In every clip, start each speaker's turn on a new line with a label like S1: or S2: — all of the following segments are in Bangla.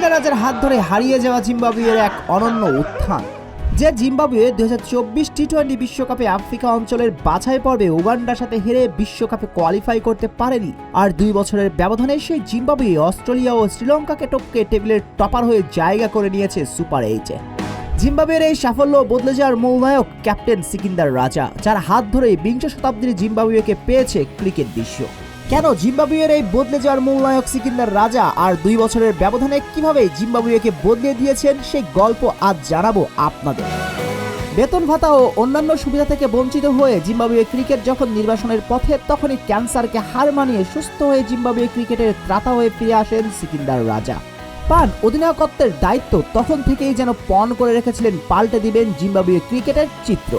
S1: সিকিন্দার রাজার হাত ধরে হারিয়ে যাওয়া জিম্বাবুয়ের এক অনন্য উত্থান। যে জিম্বাবুয়ে 2024 টি-20 বিশ্বকাপে আফ্রিকা অঞ্চলের বাছাই পর্বে উগান্ডার সাথে হেরে বিশ্বকাপে কোয়ালিফাই করতে পারেনি, আর 2 বছরের ব্যবধানে সেই জিম্বাবুয়ে অস্ট্রেলিয়া ও শ্রীলঙ্কাকে টপকে টেবিলের টপার হয়ে জায়গা করে নিয়েছে সুপার 8-এ। জিম্বাবুয়ের এই সাফল্য বদলে যাওয়ার মূল নায়ক ক্যাপ্টেন সিকিন্দার রাজা, যার হাত ধরেই বিংশ শতাব্দীর জিম্বাবুয়েকে পেয়েছে ক্রিকেট বিশ্ব। কেন জিম্বাবুয়ের এই বদলে যাওয়ার মূল নায়ক সিকিন্দার রাজা আর 2 বছরের ব্যবধানে কিভাবে জিম্বাবুয়েকে বদলে দিয়েছেন সেই গল্প আজ জানাবো আপনাদের। বেতন ভাতা ও অন্যান্য সুবিধা থেকে বঞ্চিত হয়ে জিম্বাবুয়ে ক্রিকেট যখন নির্বাসনের পথে, তখনই ক্যান্সারকে হার মানিয়ে সুস্থ হয়ে জিম্বাবুয়ে ক্রিকেটের ত্রাতা হয়ে ফিরে আসেন সিকিন্দার রাজা। পান অধিনায়কত্বের দায়িত্ব তখন থেকেই যেন পণ করে রেখেছিলেন পাল্টে দিবেন জিম্বাবুয়ে ক্রিকেটের চিত্র।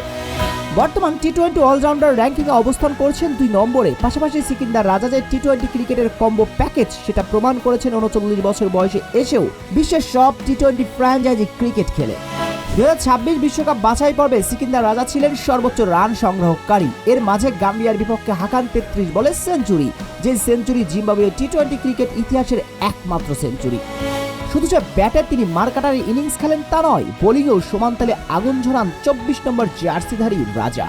S1: বর্তমান টি-20 অলরাউন্ডার র্যাঙ্কিংয়ে অবস্থান করছেন 2 নম্বরে। পাশাপাশি সিকিন্দার রাজা যে টি-20 ক্রিকেটের কম্বো প্যাকেজ সেটা প্রমাণ করেছেন 39 বছর বয়সে এসেও বিশ্বের সব টি-20 ফ্র্যাঞ্চাইজি ক্রিকেট খেলে। 2026 বিশ্বকাপ বাছাই পর্বে সিকিন্দার রাজা ছিলেন সর্বোচ্চ রান সংগ্রহকারী। এর মাঝে গাম্বিয়ার বিপক্ষে হাঁকান 33 বলে সেঞ্চুরি, যে সেঞ্চুরি জিম্বাবুয়ে টি-20 ক্রিকেট ইতিহাসের একমাত্র সেঞ্চুরি। শুধু যে ব্যাটে তিনি মারকাটারি ইনিংস খেলেন তা নয়, বোলিংয়েও সমান তালে আগুন ঝরান 24 নম্বর জার্সিধারী রাজা।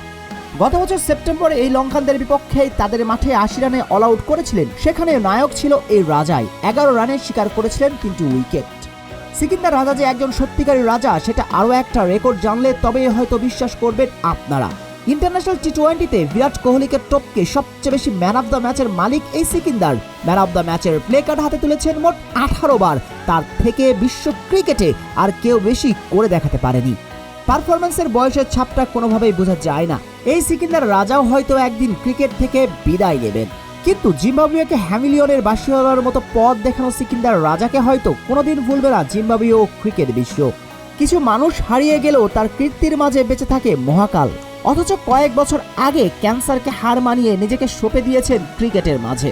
S1: গত বছর সেপ্টেম্বরে এই লঙ্কানদের বিপক্ষে তাদের মাঠে 80 রানে অল আউট করেছিলেন, সেখানে নায়ক ছিল এই রাজাই। 11 রানে শিকার করেছিলেন 3টি উইকেট। সিকিন্দার রাজা যে একজন সত্যিকারী রাজা, সেটা আরও একটা রেকর্ড জানলে তবেই হয়তো বিশ্বাস করবেন আপনারা। ইন্টারন্যাশনাল টি-20তে বিরাট কোহলিকে টপকে সবচেয়ে বেশি ম্যান অফ দ্য ম্যাচের মালিক এই সিকিন্দার। ম্যান অফ দ্য ম্যাচের প্লে কার্ড হাতে তুলেছেন মোট 18 বার। তার থেকে বিশ্ব ক্রিকেটে আর কেউ বেশি করে দেখাতে পারেনি। পারফরম্যান্সের বয়সের ছাপটা কোনোভাবেই বোঝা যায় না। এই সিকিন্দার রাজাও হয়তো একদিন ক্রিকেট থেকে বিদায় নেবেন, কিন্তু জিম্বাবুয়েকে হ্যামিলিয়নের বাসী হওয়ার মতো পথ দেখানো সিকিন্দার রাজাকে হয়তো কোনোদিন ভুলবে না জিম্বাবুয়ে ও ক্রিকেট বিশ্ব। কিছু মানুষ হারিয়ে গেলেও তার কীর্তির মাঝে বেঁচে থাকে মহাকাল। অথচ কয়েক বছর আগে ক্যান্সারকে হার মানিয়ে নিজেকে সঁপে দিয়েছেন ক্রিকেটের মাঝে।